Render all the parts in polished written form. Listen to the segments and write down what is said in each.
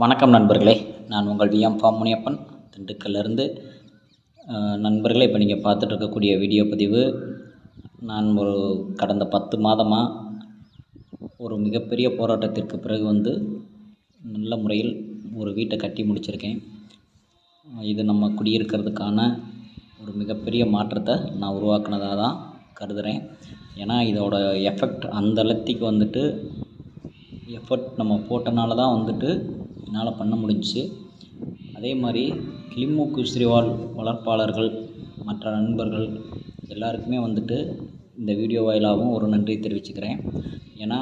வணக்கம் நண்பர்களே, நான் உங்கள் விஎம் ஃபார்ம் முனியப்பன் திண்டுக்கல்லிருந்து. நண்பர்களே, இப்போ நீங்கள் பார்த்துட்டு இருக்கக்கூடிய வீடியோ பதிவு நான் கடந்த 10 மாதமாக ஒரு மிகப்பெரிய போராட்டத்திற்கு பிறகு நல்ல முறையில் ஒரு வீட்டை கட்டி முடிச்சிருக்கேன். இது நம்ம குடியிருக்கிறதுக்கான ஒரு மிகப்பெரிய மாற்றத்தை நான் உருவாக்குனதாக தான் கருதுகிறேன். ஏன்னா இதோட எஃபெக்ட் அந்த அளத்திக்கு எஃபர்ட் நம்ம போட்டனால தான் என்னால் பண்ண முடிஞ்சிச்சு. அதே மாதிரி கிளிமூக்கு விசிறிவால் வளர்ப்பாளர்கள், மற்ற நண்பர்கள் எல்லாருக்குமே இந்த வீடியோ வாயிலாகவும் ஒரு நன்றி தெரிவிச்சுக்கிறேன். ஏன்னா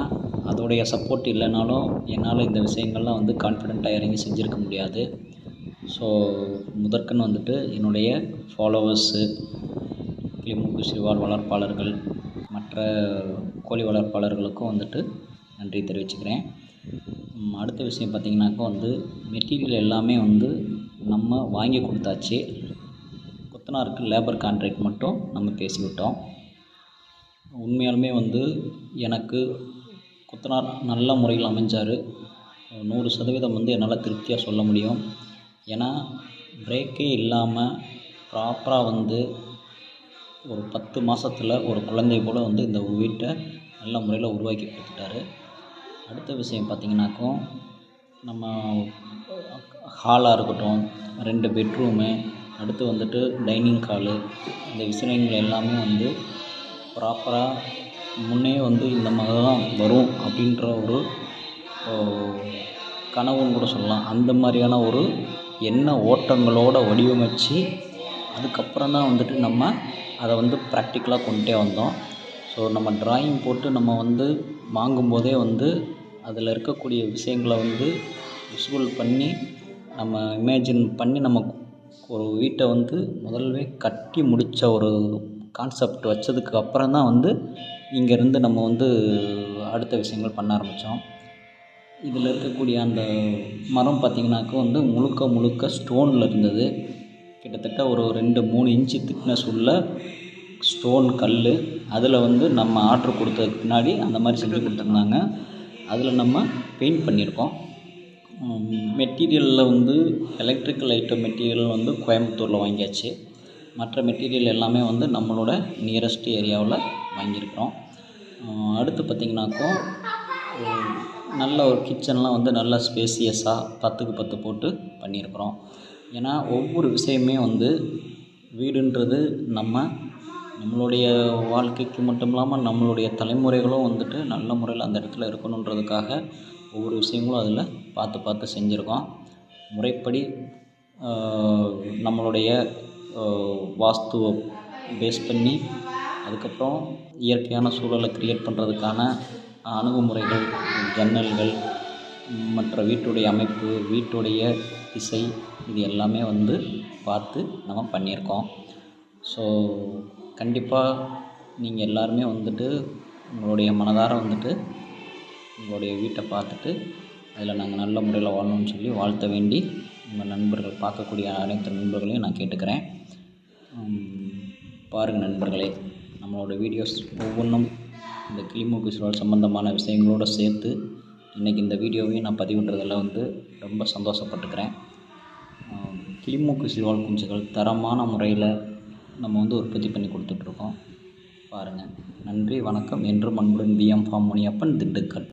அதோடைய சப்போர்ட் இல்லைனாலும் என்னால் இந்த விஷயங்கள்லாம் கான்ஃபிடெண்ட்டாக இறங்கி செஞ்சுருக்க முடியாது. ஸோ முதற்கன்னு என்னுடைய ஃபாலோவர்ஸு, கிளிமூக்கு விசிறிவால் வளர்ப்பாளர்கள், மற்ற கோழி வளர்ப்பாளர்களுக்கும் நன்றி தெரிவிச்சுக்கிறேன். அடுத்த விஷயம் பார்த்திங்கனாக்கா மெட்டீரியல் எல்லாமே நம்ம வாங்கி கொடுத்தாச்சு. கொத்தனாருக்கு லேபர் கான்ட்ராக்ட் மட்டும் நம்ம பேசிவிட்டோம். உண்மையாலுமே எனக்கு கொத்தனார் நல்ல முறையில் அமைஞ்சார். 100% என்னால் திருப்தியாக சொல்ல முடியும். ஏன்னா பிரேக்கே இல்லாமல் ப்ராப்பராக ஒரு 10 மாதத்தில் ஒரு குழந்தை போல் இந்த வீட்டை நல்ல முறையில் உருவாக்கி கொடுத்துட்டாரு. அடுத்த விஷயம் பார்த்திங்கனாக்கா, நம்ம ஹாலாக இருக்கட்டும், 2 பெட்ரூமு, அடுத்து டைனிங் ஹாலு, இந்த விஷயங்கள் எல்லாமே ப்ராப்பராக முன்னே இந்த மாதிரி தான் வரும் அப்படின்ற ஒரு கனவுன்னு கூட சொல்லலாம். அந்த மாதிரியான ஒரு எண்ண ஓட்டங்களோடு வடிவமைச்சு அதுக்கப்புறம் தான் நம்ம அதை ப்ராக்டிக்கலாக கொண்டுட்டே வந்தோம். ஸோ நம்ம ட்ராயிங் போட்டு நம்ம வாங்கும்போதே அதில் இருக்கக்கூடிய விஷயங்களை விசுவல் பண்ணி நம்ம இமேஜின் பண்ணி நம்ம ஒரு வீட்டை முதல்ல கட்டி முடித்த ஒரு கான்செப்ட் வச்சதுக்கு அப்புறம் தான் இங்கேருந்து நம்ம அடுத்த விஷயங்கள் பண்ண ஆரம்பித்தோம். இதில் இருக்கக்கூடிய அந்த மரம் பார்த்திங்கனாக்கா முழுக்க ஸ்டோனில் இருந்தது. கிட்டத்தட்ட ஒரு 2-3 இன்ச்சு திக்னஸ் உள்ள ஸ்டோன் கல். அதில் நம்ம ஆர்ட்ரு கொடுத்ததுக்கு பின்னாடி அந்த மாதிரி செஞ்சு கொடுத்துருந்தாங்க. அதில் நம்ம பெயிண்ட் பண்ணியிருக்கோம். மெட்டீரியலில் எலக்ட்ரிக்கல் ஐட்டம் மெட்டீரியல் கோயம்புத்தூரில் வாங்கியாச்சு. மற்ற மெட்டீரியல் எல்லாமே நம்மளோட நியரஸ்ட் ஏரியாவில் வாங்கியிருக்கிறோம். அடுத்து பார்த்திங்கனாக்கா, நல்ல ஒரு கிச்சன்லாம் நல்லா ஸ்பேசியஸாக 10க்கு 10 போட்டு பண்ணியிருக்கிறோம். ஏன்னா ஒவ்வொரு விஷயமே வீடுன்றது நம்மளுடைய வாழ்க்கைக்கு மட்டும் இல்லாமல் நம்மளுடைய தலைமுறைகளும் நல்ல முறையில் அந்த இடத்துல இருக்கணுன்றதுக்காக ஒவ்வொரு விஷயங்களும் அதில் பார்த்து செஞ்சுருக்கோம். முறைப்படி நம்மளுடைய வாஸ்துவை பேஸ் பண்ணி அதுக்கப்புறம் இயற்கையான சூழலை க்ரியேட் பண்ணுறதுக்கான அணுகுமுறைகள், ஜன்னல்கள், மற்ற வீட்டுடைய அமைப்பு, வீட்டுடைய திசை, இது எல்லாமே பார்த்து நம்ம பண்ணியிருக்கோம். ஸோ கண்டிப்பாக நீங்கள் எல்லாருமே உங்களுடைய மனதார உங்களுடைய வீட்டை பார்த்துட்டு அதில் நாங்கள் நல்ல முறையில் வாழணும்னு சொல்லி வாழ்த்த வேண்டி உங்கள் நண்பர்கள், பார்க்கக்கூடிய அனைத்து நண்பர்களையும் நான் கேட்டுக்கிறேன். பாருங்கள் நண்பர்களே, நம்மளோட வீடியோஸ் ஒவ்வொன்றும் இந்த கிளிமூக்கு விசிறிவால் சம்பந்தமான விஷயங்களோடு சேர்த்து இன்றைக்கி இந்த வீடியோவையும் நான் பதிவிடுறதில் ரொம்ப சந்தோஷப்பட்டுக்கிறேன். கிளிமூக்கு விசிறிவால் குஞ்சுகள் தரமான முறையில் நம்ம உற்பத்தி பண்ணி கொடுத்துட்ருக்கோம். பாருங்கள். நன்றி, வணக்கம். என்றும் அன்புடன் விஎம் ஃபார்ம் முனியப்பன், திண்டுக்கல்.